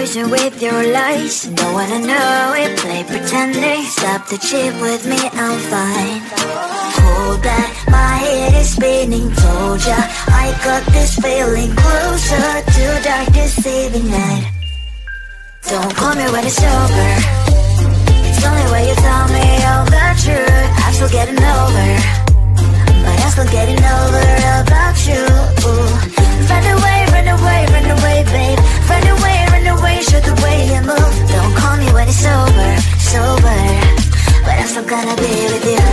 poison with your lies. Don't wanna know it, play pretending. Stop the chip with me, I'm fine. Hold that, my head is spinning. Told ya, I got this feeling. Closer to dark deceiving night. Don't call me when it's over. It's only when you tell me all the truth. I'm still getting over, but I'm still getting over about you. Run away, run away, run away, babe. Run away, show the way you move. Don't call me when it's over, sober, but I'm still gonna be with you.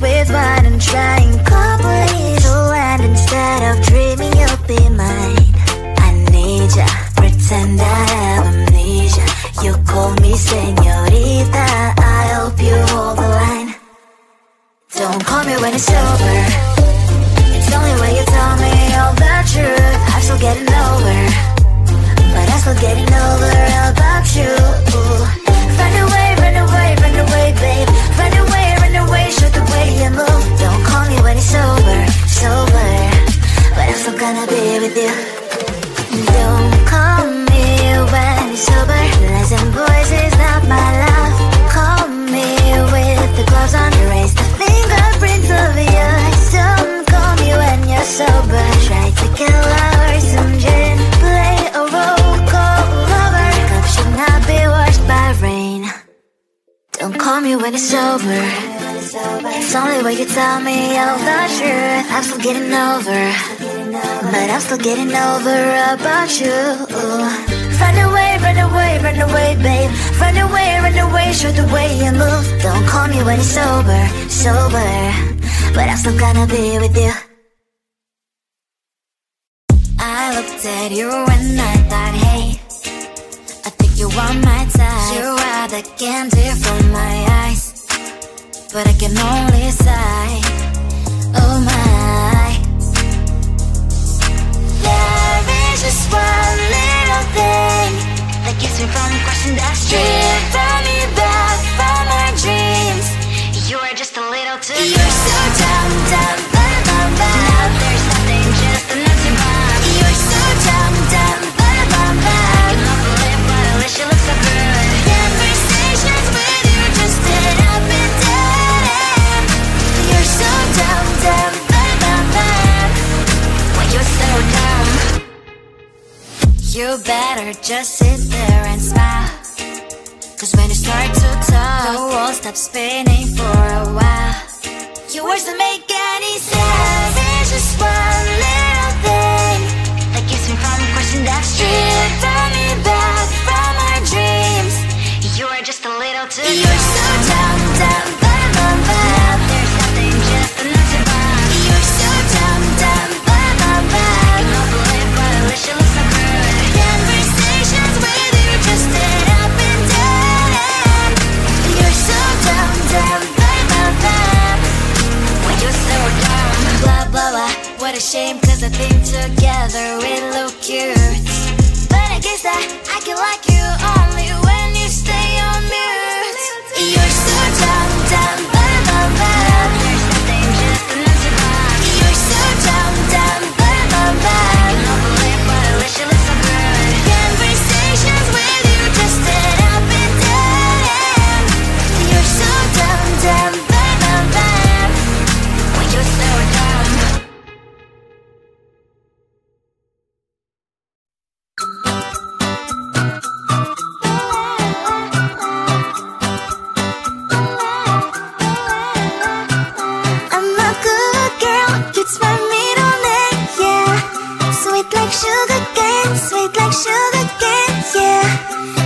With wine and trying couples to land instead of dreaming you'll be mine. I need ya, pretend I have amnesia. You call me señorita, I hope you hold the line. Don't call me when it's over. It's only when you tell me all the truth. I'm still getting over, but I'm still getting over about you. Run away, run away, run away, babe. Run away, show the way you move. Don't call me when it's over, sober, but I'm still gonna be with you. Don't call me when it's sober. Lies and boys is not my love. Call me with the gloves on. Erase the fingerprints of yours. Don't call me when you're sober. Try to kill hours, some gin, play a role, call lover. Cup should not be washed by rain. Don't call me when it's over. It's only when you tell me all the truth. I'm still getting over, but I'm still getting over about you. Run away, run away, run away, babe. Run away, show the way you move. Don't call me when it's sober, sober, but I'm still gonna be with you. I looked at you and I thought, hey, I think you want my time. You are the candy from my eyes, but I can only sigh, oh my. There is just one little thing that keeps me from crossing that street. Drive me back from my dreams. You are just a little too good. You're so dumb, dumb, bum, bum, bum. Now there's nothing, just an empty bomb. You're so dumb, dumb, bum, bum, bum. You love to live, but at least you look so good. Conversations with you just end up in dead. You're so dumb, dumb, bum, bum, bum. When you're so dumb, you better just sit there and smile. Cause when you start to talk, the world stops spinning for a while. Your words don't make any sense. There's just one little thing that keeps me from crossing that street. Turn me back from our dreams. You are just a little too good. You're so dumb, dumb, bum, bum, bum. There's nothing, just an empty bomb. You're so dumb, dumb, bum, bum, bum. You don't believe, but at least you look so good. Conversations with you just end up in dead end. You're so dumb, dumb, bum, bum, bum. When you're so dumb. Blah, blah, blah. What a shame, cause I think together we look cute. But I guess that I can like you only when you stay on mute. You're so dumb, dumb, bum, bum, bum. There's nothing, just an empty bomb. You're so dumb, dumb, bum, bum, bum. You don't believe, but at least you look so good. Conversations with you just end up in dead end. You're so dumb, dumb, bum, bum, bum. When you're so dumb. Sugar cane, sweet like sugar cane, yeah.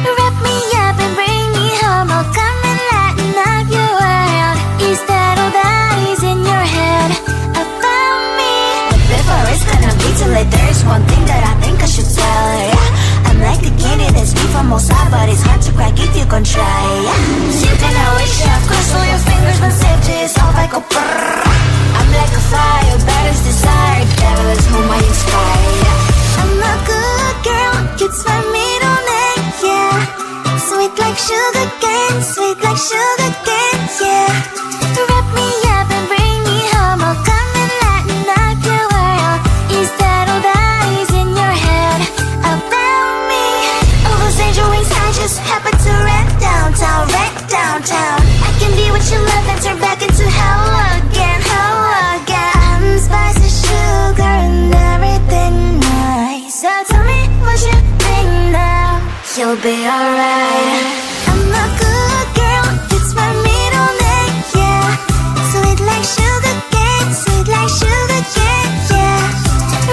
Wrap me up and bring me home. I'll come and lighten up your world. Is that all that is in your head about me? But before it's gonna be too late, there's one thing that I think I should tell her, yeah. I'm like the candy that's made from Oase, but it's hard to crack if you can try, yeah. You can always shove, cross all your fingers when safety is off. I go brrrr. I'm like a fire, balance desire, devil is whom I inspire. I'm a good girl, kids my middle name, yeah. Sweet like sugar cane, sweet like sugar cane, yeah. Wrap me up and bring me home, I'll come and lighten up your world. Is that all that is in your head about me? All those angel wings I just happen to rent downtown, rent downtown. I can be what you love and turn back into hell again, hell again. I'm spicy sugar and everything nice. So tell me what you think now, you'll be alright. I'm a good girl, it's my middle name, yeah. Sweet like sugar cane, sweet like sugar cane, yeah.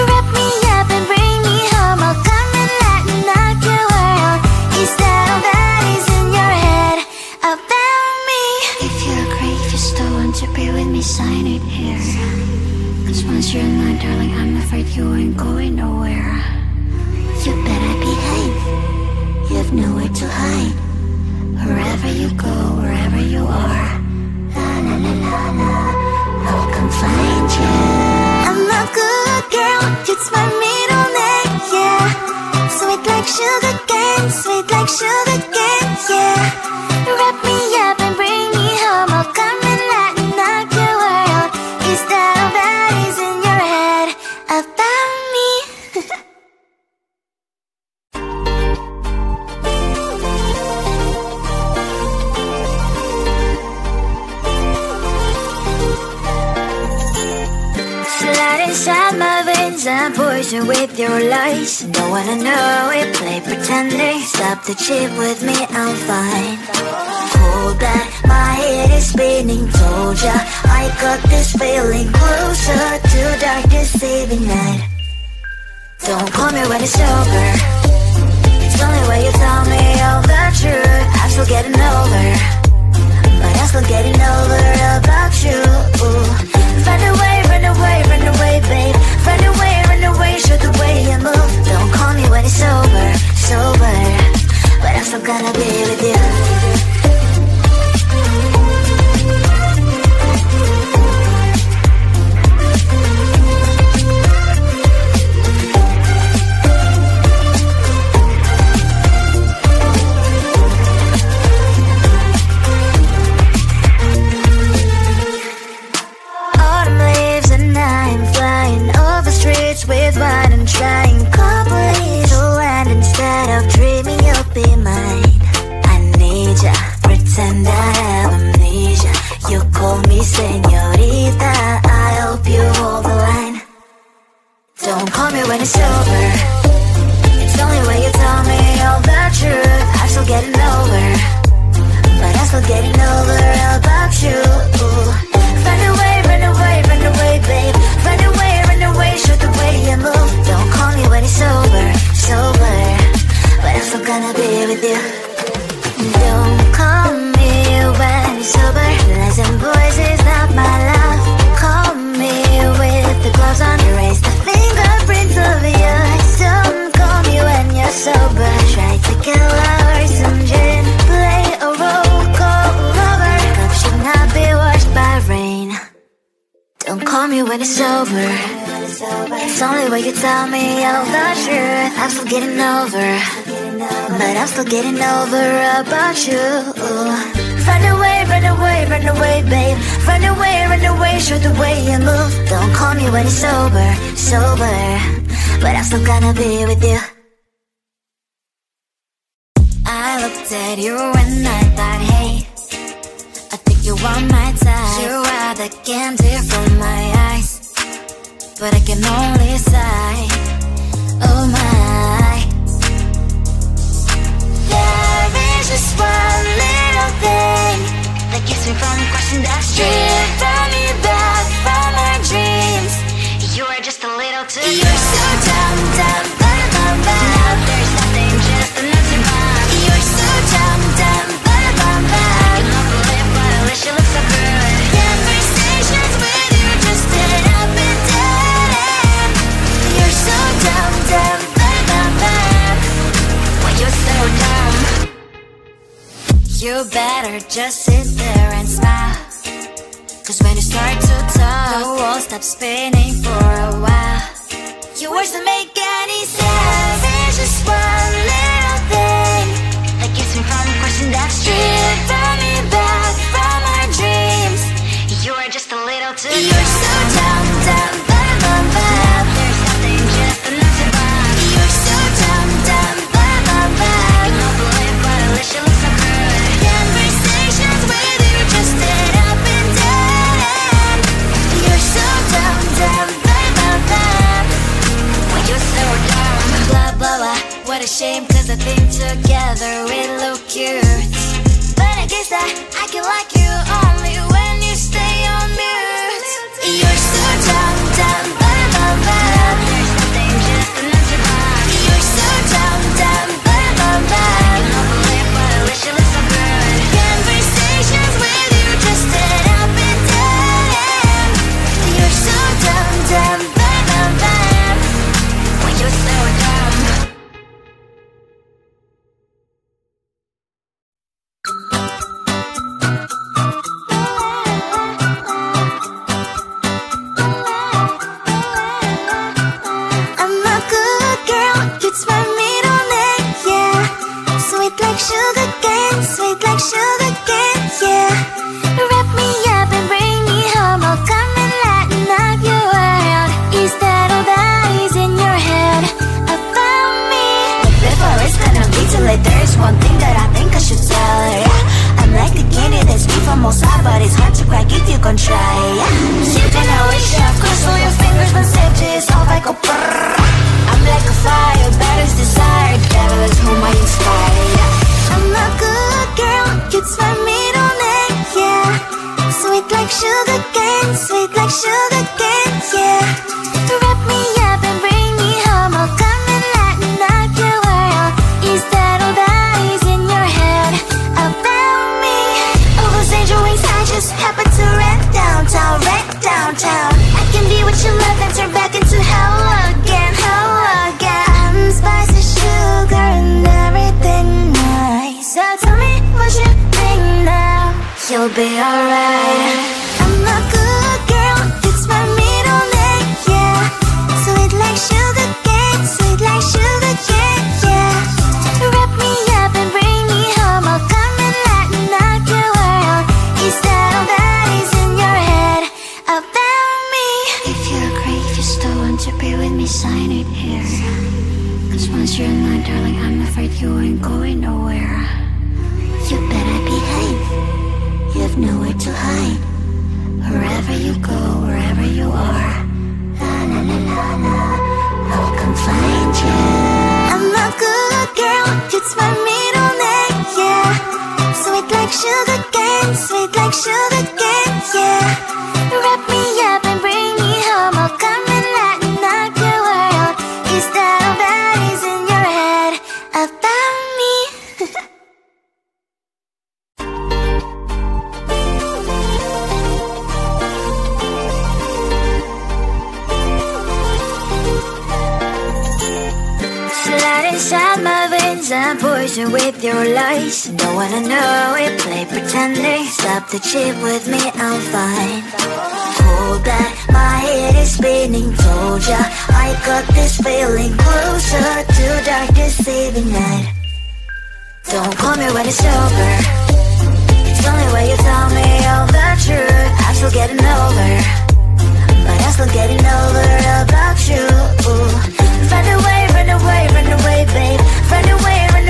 Wrap me up and bring me home, I'll come and lighten up your world. Is that all that is in your head about me? If you agree, if you still want to be with me, sign it here. Cause once you're mine, darling, I'm afraid you ain't going nowhere. You better behave, you have nowhere to hide. Wherever you go, wherever you are, la la la la la, I'll come find you. I'm a good girl, it's my middle name, yeah. Sweet like sugar cane, sweet like sugar cane, yeah. Wrap me up and bring me home, I'll come and lighten up your world. Is that all that is in your head about me? Slide inside my veins and poison with your lies. Don't wanna know it, play pretending. Stop the chip with me, I'm fine. Hold back, my head is spinning. Told ya, I got this feeling closer to dark deceiving night. Don't call me when it's over. It's only when you tell me all the truth. I'm still getting over, but I'm still getting over about you. Run away, run away, run away, babe. Run away, show the way you move. Don't call me when it's over, sober, but I'm still gonna be with you. With wine and trying company to land instead of dreaming you'll be mine. I need ya, pretend I have amnesia. You call me señorita, I hope you hold the line. Don't call me when it's over. It's only when you tell me all the truth. I'm still getting over, but I'm still getting over about you. Run away, run away, run away, babe. Run away, show the way you move. Don't call me when it's over, sober, but I'm still gonna be with you. Don't call me when it's over. Lies and boys is not my love. Call me with the gloves on. Erase the fingerprints of yours. Don't call me when you're sober. Try to kill hours, some gin. Play a roll call over. Cup should not be washed by rain. Don't call me when it's over. It's only when you tell me all the truth. I'm still getting over, but I'm still getting over about you. Run away, run away, run away, babe. Run away, show the way you move. Don't call me when it's over, sober, but I'm still gonna be with you. I looked at you and I thought, hey, I think you are my type. You are the candy from my eyes, but I can only sigh, oh my. There is just one little thing that keeps me from crossing that street. Drive me back from my dreams. You are just a little too good. You're so dumb, dumb, but now there's nothing, just an empty bomb. You're so dumb, dumb, but I can love the lip, but I wish you looked so good. Conversations with you just ended up in dead. You're so dumb, dumb, but when you're so dumb. You better just sit there and smile, Cause when you start to talk, the world stops spinning for a while. Your words don't make any sense. There's just one little thing that gets me from a question that's stripping me back from our dreams. You're just a little too young. You're so dumb, dumb, bum, bum, bum. There's nothing just enough to bomb. You're so dumb, dumb, bum, bum, bum. You know the life, but at least you look so good. Conversations with you just end up in dead end. You're so dumb, dumb, bum, bum, bum. When you're so dumb. Blah, blah, blah. What a shame, cause I think together we look cute. But I guess that I can like you only when you stay on mute. You're so dumb, dumb, bum, bum, bum. There's nothing just enough to bomb. You're so dumb, dumb, bum, bum, bum. You know the life, but at least you look so good. Conversations with you just end up in dead end. You're so dumb, dumb, bum, bum, bum. When you're so dumb. I'm a good girl, it's my middle name, yeah. Sweet like sugar cane, sweet like sugar cane, yeah. Wrap me up and bring me home, I'll come and lighten up your world. Is that all that is in your head about me? But before it's gonna be too late, there's one thing that I think I should tell her, yeah. I'm like the candy that's sweet from Oase, but it's hard to crack if you can try, yeah. You can always shove, cross all your fingers, but safety is off, I go brrrr. I'm like a fire, battles desire, devil is whom I inspire, yeah. I'm a good girl, it's my middle name, yeah. Sweet like sugar cane, sweet like sugar cane, yeah. Wrap me up and bring me home, I'll come and lighten up your world. Is that all that is in your head about me? All those angel wings I just happen to rent downtown, wreck downtown. I can be what you love and turn back into hell again, hell again. I'm spicy sugar and everything nice. So tell me what you think now. You'll be alright. I'm a good girl, it's my middle name, yeah. Sweet like sugar cane, sweet like sugar cane, yeah. Wrap me up and bring me home, I'll come and lighten up your world. Is that all that is in your head about me? If you agree, if you still want to be with me, sign it here. Cause once you're in line, darling, I'm afraid you ain't going nowhere. You better behave, you have nowhere to hide. Wherever you go, wherever you are, la la la la la, I'll come find you. I'm a good girl, it's my middle name, yeah. Sweet like sugar cane, sweet like sugar cane, yeah. Wrap me up and bring me home, I'll come and lighten up your world. Is that all that is in your head about me? Slide inside my veins and poison with your lies. Don't wanna know it, play pretending. Stop the chip with me, I'm fine. Hold that, my head is spinning. Told ya, I got this feeling closer to dark deceiving night. Don't call me when it's over. It's only when you tell me all the truth. I'm still getting over, but I'm still getting over about you. Run away, run away, run away, babe. Run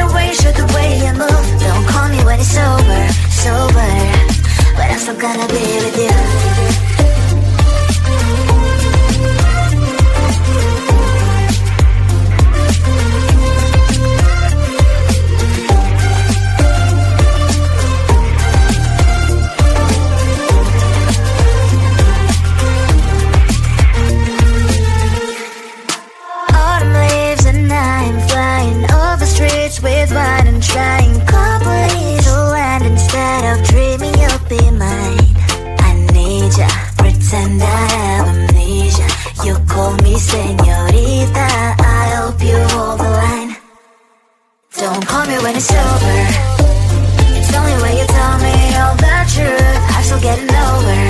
away, show the way you move. Don't call me when it's over, sober, but I'm still gonna be with you. With wine and trying properly to land instead of dreaming you'll be mine. I need ya, pretend I have amnesia. You call me señorita, I hope you hold the line. Don't call me when it's over. It's only when you tell me all the truth. I'm still getting over,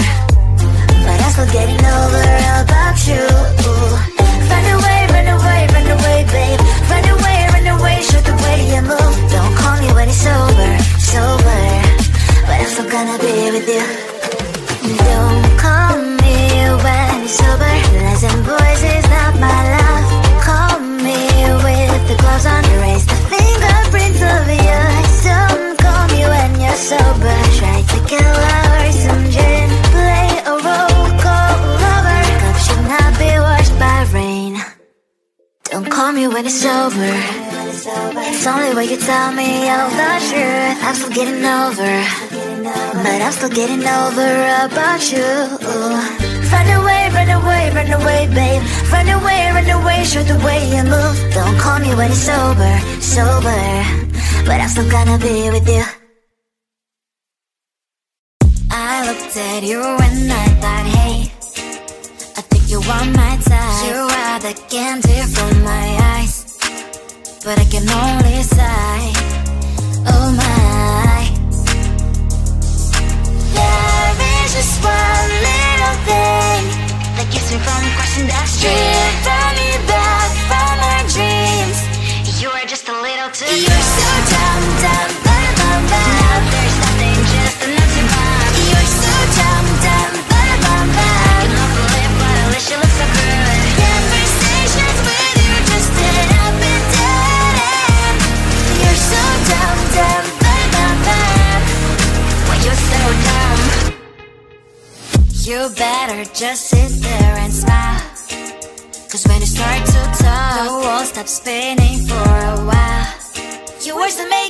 still getting over about you. Run away, run away, run away, babe. Run away, show the way you move. Don't call me when it's sober, sober, but I'm still gonna be with you. Don't call me when it's sober. Listen, boys, is not my love. Call me with the gloves on. Erase the fingerprints of yours. Don't call me when you're sober. Try to get lower, some gin. Play a role, call lover. Cup should not be washed by rain. Don't call me when it's over. It's only when you tell me all the truth. I'm still getting over, but I'm still getting over about you. Run away, run away, run away, babe. Run away, show the way you move. Don't call me when it's sober, sober, but I'm still gonna be with you. I looked at you and I thought, hey, I think you are my type. You are the candy from my eyes, but I can only sigh, oh my. There is just one little thing that keeps me from crossing that street. Turn me back from my dreams. You are just a little too good. You're so dumb, dumb, bum, bum, bum. Now there's nothing, just enough to bomb. You're so dumb, dumb, bum, bum, bum. You love to live, but at least you look so good. Conversations with you just end up in dead end. You're so dumb, dumb, bum, bum, bum. Why you're so dumb? You better just sit there and smile, 'cause when you start to talk, the world stops spinning for a while. Your words that make